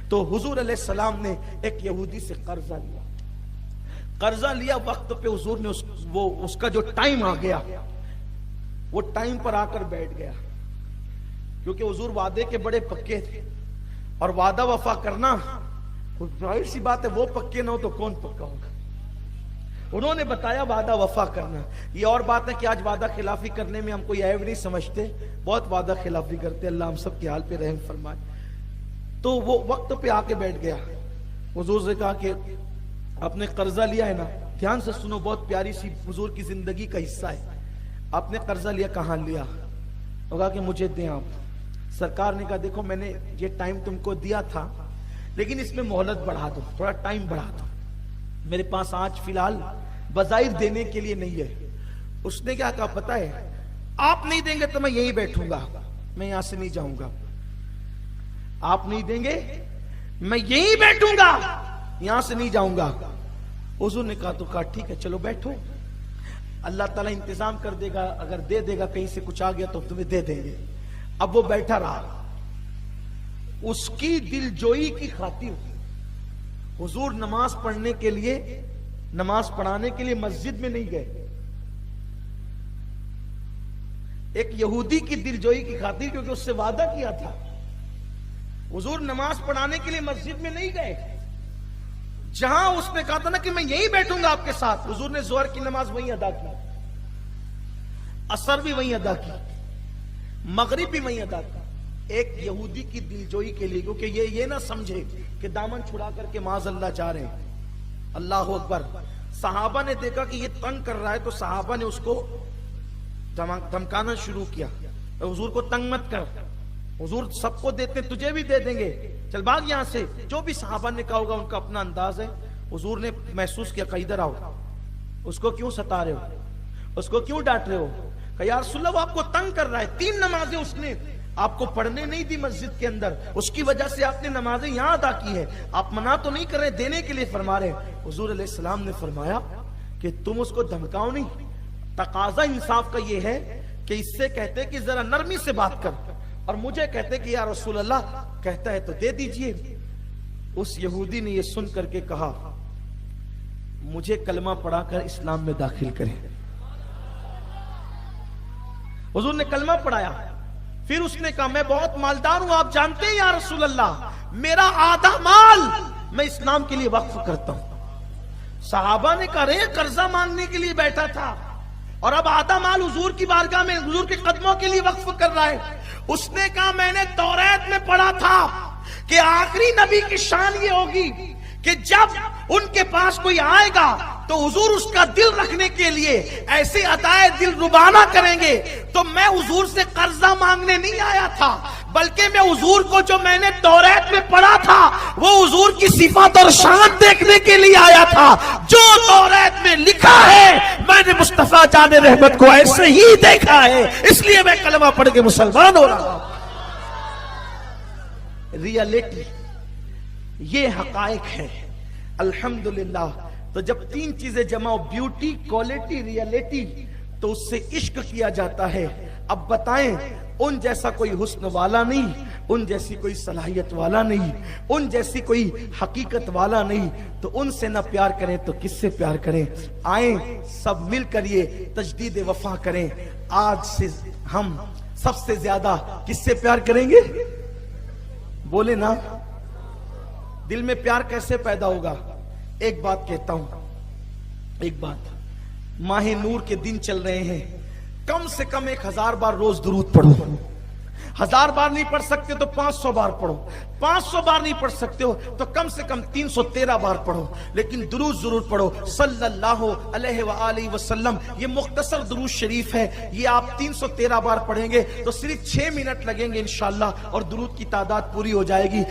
تو حضور علیہ السلام نے ایک یہودی سے قرضہ لیا وقت پہ حضور نے اس کا جو ٹائم آ گیا وہ ٹائم پر آ کر بیٹھ گیا، کیونکہ حضور وعدے کے بڑے پکے تھے، اور وعدہ وفا کرنا ظاہر سی بات ہے، وہ پکے نہ ہو تو کون پکا ہوگا۔ انہوں نے بتایا وعدہ وفا کرنا۔ یہ اور بات ہے کہ آج وعدہ خلافی کرنے میں ہم کوئی عیب نہیں سمجھتے، بہت وعدہ خلافی کرتے، اللہ ہم سب کے حال پہ رحم فرمائے۔ تو وہ وقت پہ آ کے بیٹھ گیا، حضور سے کہا کہ آپ نے قرضہ لیا ہے نا، دھیان سے سنو، بہت پیاری سی حضور کی زندگی کا حصہ ہے۔ آپ نے قرضہ لیا، کہاں لیا؟ وہ کہا کہ مجھے دیں آپ۔ سرکار نے کہا دیکھو میں نے یہ ٹائم تم کو دیا تھا، لیکن اس میں مہلت بڑھا دو، تھوڑا ٹائم بڑھا دو، میرے پاس آج فی الحال بظاہر دینے کے لیے نہیں ہے۔ اس نے کیا کہا پتہ ہے، آپ نہیں دیں گے تو میں یہیں بیٹھوں گا، میں یہاں سے نہیں جاؤں گا۔ آپ نہیں دیں گے میں یہیں بیٹھوں گا، یہاں سے نہیں جاؤں گا۔ حضور نے کہا تو کہا ٹھیک ہے چلو بیٹھو، اللہ تعالیٰ انتظام کر دے گا، اگر دے دے گا کہیں سے کچھ آ گیا تو تمہیں دے دیں گے۔ اب وہ بیٹھا رہا، اس کی دل جوئی کی خاطر حضور نماز پڑھنے کے لیے، نماز پڑھانے کے لیے مسجد میں نہیں گئے۔ ایک یہودی کی دل جوئی کی خاطر، کیونکہ اس سے وعدہ کیا تھا، حضور نماز پڑھانے کے لیے مسجد میں نہیں گئے۔ جہاں اس نے کہا تھا نا کہ میں یہیں بیٹھوں گا آپ کے ساتھ، حضور نے ظہر کی نماز وہیں ادا کی، عصر بھی وہیں ادا کی، مغرب بھی وہیں ادا کی، ایک یہودی کی دلجوئی کے لیے، کیونکہ یہ نہ سمجھے کہ دامن چھڑا کر کے معاذ اللہ جا رہے ہیں۔ اللہ اکبر۔ صحابہ نے دیکھا کہ یہ تنگ کر رہا ہے تو صحابہ نے اس کو دھمکانا شروع کیا، حضور کو تنگ مت کر، حضور سب کو دیتے تجھے بھی دے دیں گے، چل بھاگ یہاں سے۔ جو بھی صحابہ نے کہا ہوگا ان کا اپنا انداز ہے۔ حضور نے محسوس کیا کہ ادھر آؤ، اس کو کیوں ستا رہے ہو، اس کو کیوں ڈانٹ رہے ہو؟ کہ یا رسول اللہ وہ آپ کو تنگ کر رہا ہے، 3 نمازیں اس نے آپ کو پڑھنے نہیں دی مسجد کے اندر، اس کی وجہ سے آپ نے نمازیں یہاں ادا کی ہے، آپ منع تو نہیں کر رہے، دینے کے لیے فرما رہے۔ حضور علیہ السلام نے فرمایا کہ تم اس کو دھمکاؤ نہیں، تقاضا انصاف کا یہ ہے کہ اس سے کہتے کہ ذرا نرمی سے بات کر، اور مجھے کہتے کہ یا رسول اللہ کہتا ہے تو دے دیجئے۔ اس یہودی نے یہ سن کر کے کہا مجھے کلمہ پڑھا کر اسلام میں داخل کریں۔ حضور نے کلمہ پڑھایا، پھر اس نے کہا میں بہت مالدار ہوں، آپ جانتے ہیں یا رسول اللہ، میرا آدھا مال میں اسلام کے لیے وقف کرتا ہوں۔ صحابہ نے کہا رہے قرضہ مانگنے کے لیے بیٹھا تھا اور اب آدھا مال حضور کی بارگاہ میں حضور کے قدموں کے لیے وقف کر رہا ہے۔ اس نے کہا میں نے توریت میں پڑھا تھا کہ آخری نبی کی شان یہ ہوگی کہ جب ان کے پاس کوئی آئے گا تو حضور اس کا دل رکھنے کے لیے ایسے عطائے دل ربانہ کریں گے۔ تو میں حضور سے قرضہ مانگنے نہیں آیا تھا، بلکہ میں حضور کو جو میں نے توریت میں پڑھا تھا وہ حضور کی صفات اور شان دیکھنے کے لیے آیا تھا۔ جو توریت میں لکھا ہے میں نے مصطفیٰ جان رحمت کو ایسے ہی دیکھا ہے، اس لیے میں کلمہ پڑھ کے مسلمان ہو رہا ہوں۔ ریئلٹی یہ حقائق ہے الحمدللہ۔ تو جب 3 چیزیں جمع ہو، بیوٹی، کوالٹی، ریئلٹی، تو اس سے عشق کیا جاتا ہے۔ اب بتائیں ان جیسا کوئی حسن والا نہیں، ان جیسی کوئی صلاحیت والا نہیں، ان جیسی کوئی حقیقت والا نہیں، تو ان سے نہ پیار کریں تو کس سے پیار کریں؟ آئیں سب مل کر یہ تجدید وفا کریں۔ آج سے ہم سب سے زیادہ کس سے پیار کریں گے؟ بولے نا، دل میں پیار کیسے پیدا ہوگا؟ ایک بات کہتا ہوں، ایک بات، ماہ نور کے دن چل رہے ہیں، کم سے کم 1000 بار روز درود پڑھو۔ 1000 بار نہیں پڑھ سکتے تو 500 بار پڑھو، 500 بار نہیں پڑھ سکتے ہو تو کم سے کم 313 بار پڑھو، لیکن درود ضرور پڑھو صلی اللہ علیہ وآلہ وسلم۔ یہ مختصر درود شریف ہے، یہ آپ 313 بار پڑھیں گے تو صرف 6 منٹ لگیں گے انشاءاللہ، اور درود کی تعداد پوری ہو جائے گی۔